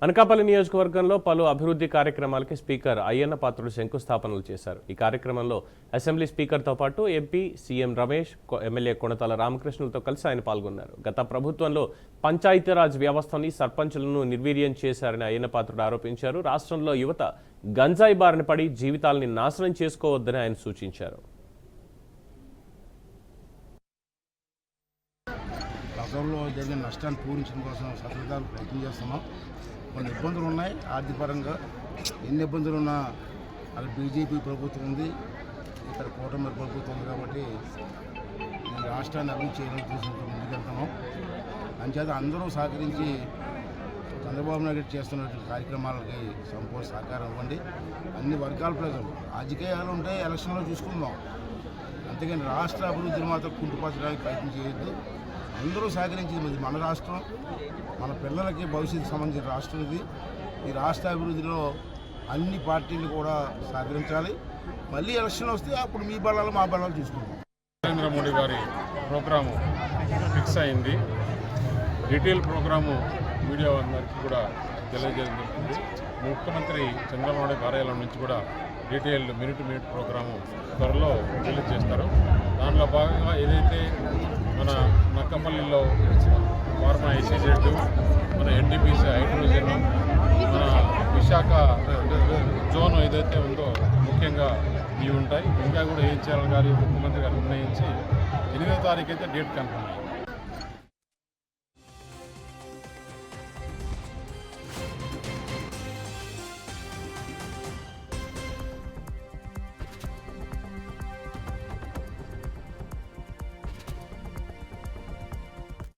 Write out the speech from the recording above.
అనకాపల్లి నియోజకవర్గంలో పలు అభివృద్ధి కార్యక్రమాలకి స్పీకర్ అయ్యన్న పాత్రుడు శంకుస్థాపనలు చేశారు. ఈ కార్యక్రమంలో అసెంబ్లీ స్పీకర్తో పాటు MP, CM Ramesh, MLA Konathala రామకృష్ణులతో కలిసి ఆయన పాల్గొన్నారు. గత ప్రభుత్వంలో పంచాయతీరాజ్ వ్యవస్థని, సర్పంచులను నిర్వీర్యం చేశారని అయ్యన్న పాత్రుడు ఆరోపించారు. రాష్ట్రంలో యువత గంజాయి బారిన పడి జీవితాలని నాశనం చేసుకోవద్దని ఆయన సూచించారు. గతంలో జరిగిన నష్టాన్ని పూరించడం కోసం సతతాలు ప్రయత్నం చేస్తున్నాం. కొన్ని ఇబ్బందులు ఉన్నాయి. ఆర్థికపరంగా ఎన్ని ఇబ్బందులు ఉన్నా అక్కడ బీజేపీ ప్రభుత్వం ఉంది, ఇక్కడ కూటమి ప్రభుత్వం ఉంది. కాబట్టి ఈ రాష్ట్రాన్ని అభివృద్ధి చేయాలని చూసుకుంటూ ముందుకెళ్తున్నాం. అంచేత అందరూ సహకరించి చంద్రబాబు నాయుడు చేస్తున్నటువంటి కార్యక్రమాలకి సంపూర్ణ సహకారం ఇవ్వండి. అన్ని వర్గాల ప్రజలు రాజకీయాలు ఉంటే ఎలక్షన్లో చూసుకుందాం, అంతేగాని రాష్ట్ర అభివృద్ధిని మాత్రం కుంటుపరచడానికి ప్రయత్నం చేయొద్దు. అందరూ సహకరించింది మన రాష్ట్రం, మన పిల్లలకి భవిష్యత్తు సంబంధించిన రాష్ట్రం ఇది. ఈ రాష్ట్ర అభివృద్ధిలో అన్ని పార్టీలు కూడా సహకరించాలి. మళ్ళీ ఎలక్షన్ వస్తే అప్పుడు మీ బలాలు మా బలాలు చూసుకుంటాం. నరేంద్ర మోడీ గారి ప్రోగ్రాము ఫిక్స్ అయింది. డీటెయిల్ ప్రోగ్రాము మీడియా అందరికీ కూడా తెలియజేయడం జరుగుతుంది. ముఖ్యమంత్రి చంద్రబాబు నాయుడు కార్యాలయం నుంచి కూడా డీటెయిల్డ్ మినిట్ ప్రోగ్రాము త్వరలో రిలీజ్ చేస్తారు. దానిలో భాగంగా ఏదైతే మన నక్కపల్లిలో ఫార్మా ఐసీజెడ్, మన ఎన్టీపీసీ హైడ్రోజన్, మన విశాఖ జోన్ ఏదైతే ఉందో ముఖ్యంగా ఇవి ఉంటాయి. ఇంకా కూడా ఏం చేయాలని గారి ముఖ్యమంత్రి గారు నిర్ణయించి 8వ తారీఖు అయితే డేట్ కన్ఫర్మ్